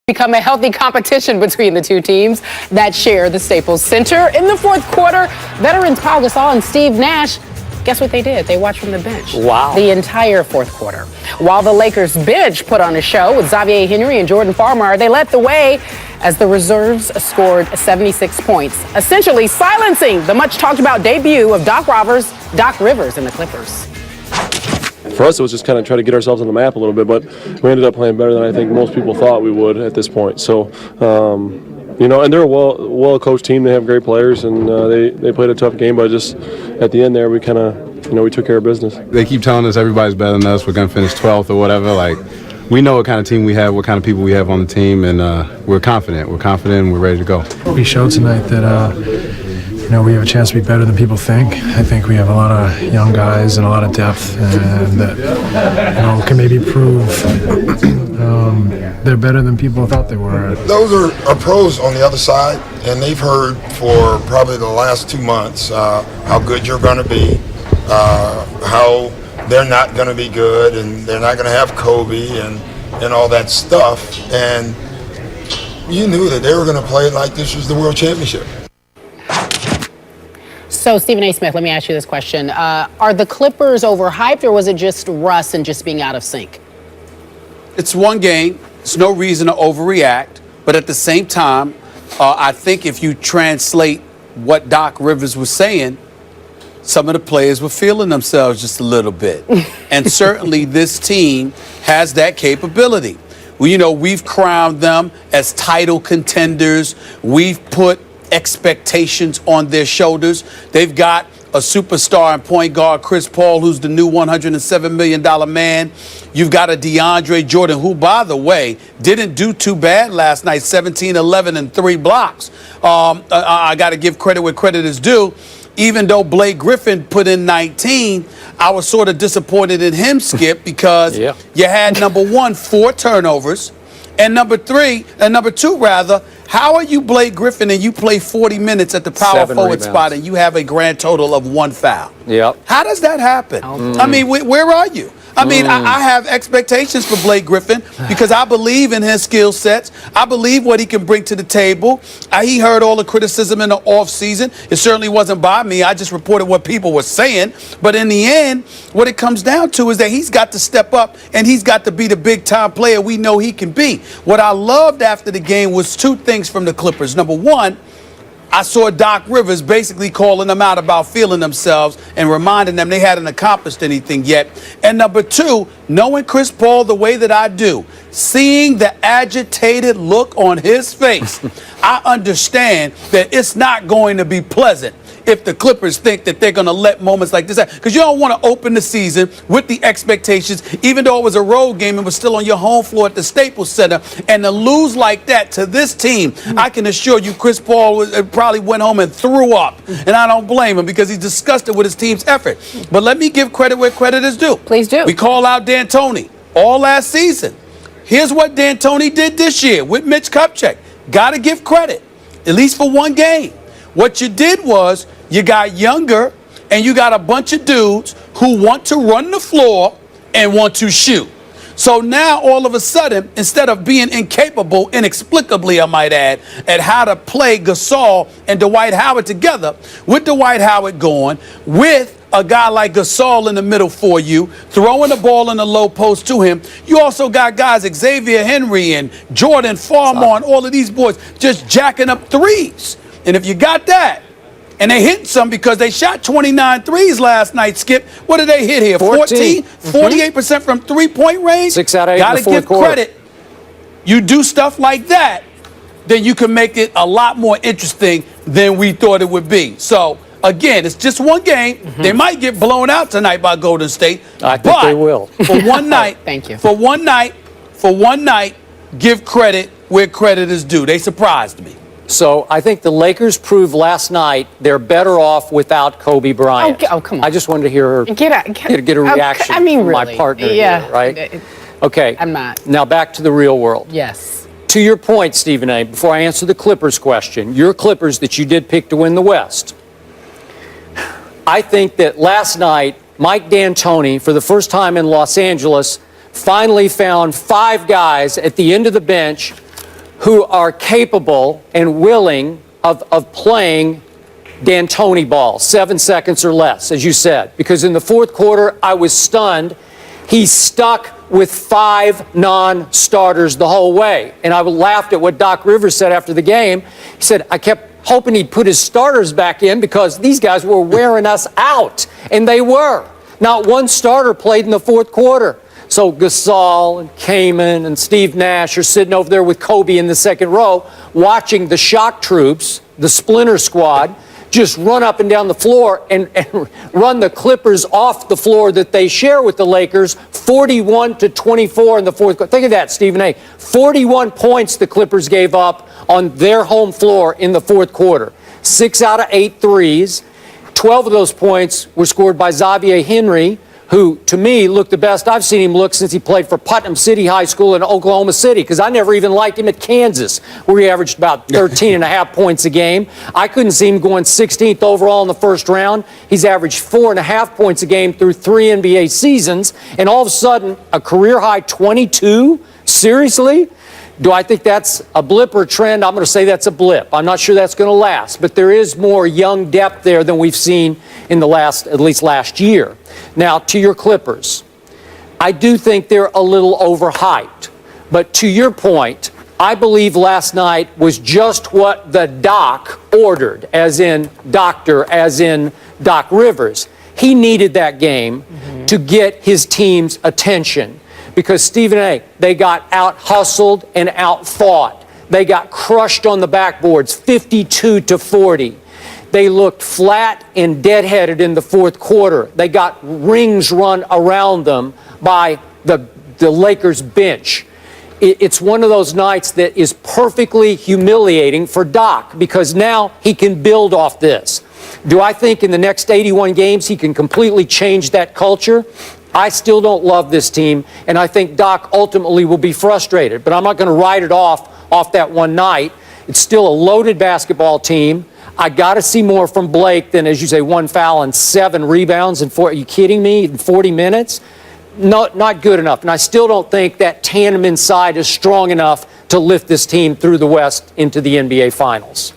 become a healthy competition between the two teams that share the Staples Center. In the fourth quarter, veterans Pau Gasol and Steve Nash, guess what they did? They watched from the bench. Wow. The entire fourth quarter. While the Lakers bench put on a show with Xavier Henry and Jordan Farmar, they led the way as the reserves scored 76 points, essentially silencing the much talked about debut of Doc Rivers and the Clippers. For us, it was just kind of try to get ourselves on the map a little bit, but we ended up playing better than I think most people thought we would at this point. So, and they're a well-coached team. They have great players, and they played a tough game, but just at the end there, we kind of, we took care of business. They keep telling us everybody's better than us. We're going to finish 12th or whatever. Like, we know what kind of team we have, what kind of people we have on the team, and we're confident. We're confident and we're ready to go. We showed tonight that we have a chance to be better than people think. I think we have a lot of young guys and a lot of depth, and that can maybe prove they're better than people thought they were. Those are pros on the other side, and they've heard for probably the last 2 months how good you're going to be, how they're not going to be good, and they're not going to have Kobe and all that stuff. And you knew that they were going to play like this was the World Championship. So, Stephen A. Smith, let me ask you this question. Are the Clippers overhyped, or was it just Russ and just being out of sync? It's one game. There's no reason to overreact. But at the same time, I think if you translate what Doc Rivers was saying, some of the players were feeling themselves just a little bit. And certainly this team has that capability. Well, we've crowned them as title contenders. We've put expectations on their shoulders. They've got a superstar and point guard, Chris Paul, who's the new $107 million man. You've got a DeAndre Jordan, who, by the way, didn't do too bad last night, 17, 11, and 3 blocks. I got to give credit where credit is due. Even though Blake Griffin put in 19, I was sort of disappointed in him, Skip, because you had, number one, 4 turnovers, and number two, how are you Blake Griffin and you play 40 minutes at the power forward spot and you have a grand total of 1 foul? Yep. How does that happen? I mean, where are you? I mean, I have expectations for Blake Griffin because I believe in his skill sets. I believe what he can bring to the table. He heard all the criticism in the offseason. It certainly wasn't by me. I just reported what people were saying. But in the end, what it comes down to is that he's got to step up and he's got to be the big-time player we know he can be. What I loved after the game was 2 things from the Clippers. Number one, I saw Doc Rivers basically calling them out about feeling themselves and reminding them they hadn't accomplished anything yet. And number 2, knowing Chris Paul the way that I do, seeing the agitated look on his face, I understand that it's not going to be pleasant if the Clippers think that they're going to let moments like this happen. Because you don't want to open the season with the expectations, even though it was a road game and was still on your home floor at the Staples Center, and to lose like that to this team, I can assure you Chris Paul probably went home and threw up. And I don't blame him because he's disgusted with his team's effort. But let me give credit where credit is due. Please do. We call out D'Antoni all last season. Here's what D'Antoni did this year with Mitch Kupchak. Got to give credit, at least for 1 game. What you did was you got younger and you got a bunch of dudes who want to run the floor and want to shoot. So now all of a sudden, instead of being incapable, inexplicably I might add, at how to play Gasol and Dwight Howard together, with Dwight Howard going, with a guy like Gasol in the middle for you, throwing the ball in the low post to him. You also got guys like Xavier Henry and Jordan Farmar and all of these boys just jacking up threes. And if you got that, and they hit some because they shot 29 threes last night, Skip. What did they hit here? 14? 48% from three-point range? 6 out of 8 Gotta in the fourth give quarter. credit. You do stuff like that, then you can make it a lot more interesting than we thought it would be. So, again, it's just 1 game. They might get blown out tonight by Golden State. I think they will. For 1 night, Thank you. For one night, give credit where credit is due. They surprised me. So I think the Lakers proved last night they're better off without Kobe Bryant. Oh, come on. I just wanted to hear Get a reaction from really, my partner yeah, here, right? Okay. I'm not. Now back to the real world. Yes. To your point, Stephen A., before I answer the Clippers question, your Clippers that you did pick to win the West, I think that last night, Mike D'Antoni, for the first time in Los Angeles, finally found 5 guys at the end of the bench who are capable and willing of playing D'Antoni ball, 7 seconds or less, as you said. Because in the fourth quarter, I was stunned. He stuck with 5 non-starters the whole way. And I laughed at what Doc Rivers said after the game. He said, I kept hoping he'd put his starters back in because these guys were wearing us out. And they were. Not one starter played in the fourth quarter. So Gasol and Kaman and Steve Nash are sitting over there with Kobe in the second row watching the shock troops, the splinter squad, just run up and down the floor and run the Clippers off the floor that they share with the Lakers, 41-24 in the fourth quarter. Think of that, Stephen A. 41 points the Clippers gave up on their home floor in the fourth quarter. 6 out of 8 threes. 12 of those points were scored by Xavier Henry, who, to me, looked the best I've seen him look since he played for Putnam City High School in Oklahoma City, because I never even liked him at Kansas, where he averaged about 13.5 points a game. I couldn't see him going 16th overall in the first round. He's averaged 4.5 points a game through 3 NBA seasons, and all of a sudden, a career-high 22? Seriously? Do I think that's a blip or a trend? I'm going to say that's a blip. I'm not sure that's going to last, but there is more young depth there than we've seen in the at least last year. Now, to your Clippers, I do think they're a little overhyped. But to your point, I believe last night was just what the doc ordered, as in doctor, as in Doc Rivers. He needed that game to get his team's attention. Because, Stephen A., they got out-hustled and out-fought. They got crushed on the backboards, 52-40. They looked flat and deadheaded in the fourth quarter. They got rings run around them by the Lakers bench. It's one of those nights that is perfectly humiliating for Doc, because now he can build off this. Do I think in the next 81 games he can completely change that culture? I still don't love this team, and I think Doc ultimately will be frustrated. But I'm not going to write it off that one night. It's still a loaded basketball team. I got to see more from Blake than, as you say, 1 foul and 7 rebounds. Are you kidding me? In 40 minutes? No, not good enough. And I still don't think that tandem inside is strong enough to lift this team through the West into the NBA Finals.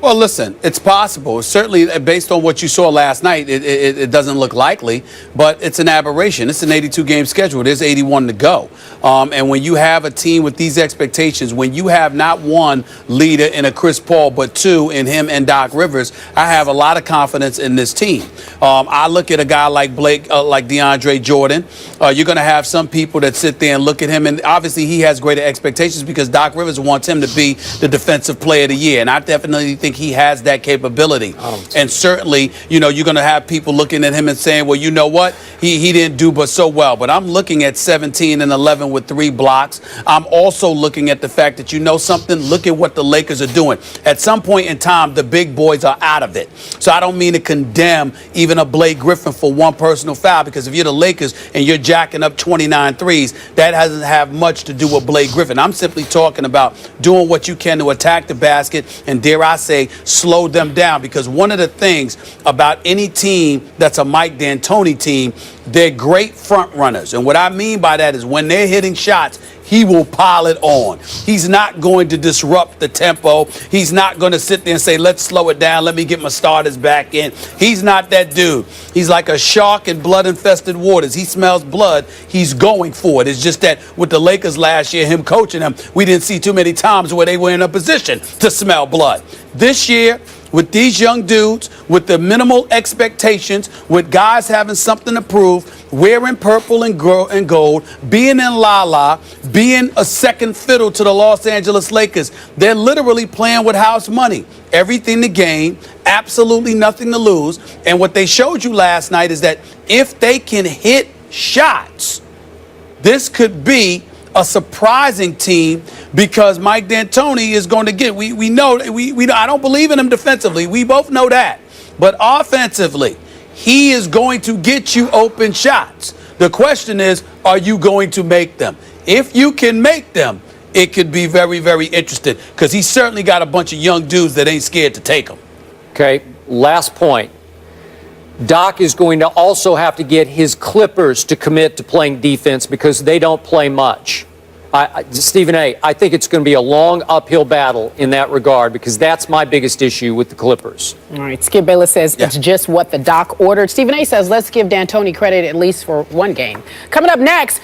Well, listen, it's possible. Certainly, based on what you saw last night, it doesn't look likely, but it's an aberration. It's an 82-game schedule. There's 81 to go. And when you have a team with these expectations, when you have not one leader in a Chris Paul, but 2 in him and Doc Rivers, I have a lot of confidence in this team. I look at a guy like Blake, like DeAndre Jordan. You're going to have some people that sit there and look at him, and obviously he has greater expectations because Doc Rivers wants him to be the defensive player of the year, and I definitely think he has that capability. And certainly, you're going to have people looking at him and saying, well, you know what? He didn't do but so well. But I'm looking at 17 and 11 with 3 blocks. I'm also looking at the fact that something, look at what the Lakers are doing. At some point in time, the big boys are out of it. So I don't mean to condemn even a Blake Griffin for one personal foul, because if you're the Lakers and you're jacking up 29 threes, that doesn't have much to do with Blake Griffin. I'm simply talking about doing what you can to attack the basket and, dare I say, slow them down. Because one of the things about any team that's a Mike D'Antoni team, they're great front runners. And what I mean by that is when they're hitting shots, he will pile it on. He's not going to disrupt the tempo. He's not going to sit there and say, let's slow it down. Let me get my starters back in. He's not that dude. He's like a shark in blood-infested waters. He smells blood. He's going for it. It's just that with the Lakers last year, him coaching them, we didn't see too many times where they were in a position to smell blood. This year, with these young dudes, with the minimal expectations, with guys having something to prove, wearing purple and gold, being in La-La, being a second fiddle to the Los Angeles Lakers, they're literally playing with house money. Everything to gain, absolutely nothing to lose. And what they showed you last night is that if they can hit shots, this could be a surprising team, because Mike D'Antoni is going to get, we know, I don't believe in him defensively. We both know that. But offensively, he is going to get you open shots. The question is, are you going to make them? If you can make them, it could be very, very interesting, because he's certainly got a bunch of young dudes that ain't scared to take them. Okay, last point. Doc is going to also have to get his Clippers to commit to playing defense, because they don't play much. Stephen A., I think it's going to be a long uphill battle in that regard because that's my biggest issue with the Clippers. All right, Skip Bayless says it's just what the doc ordered. Stephen A. says let's give D'Antoni credit at least for one game. Coming up next,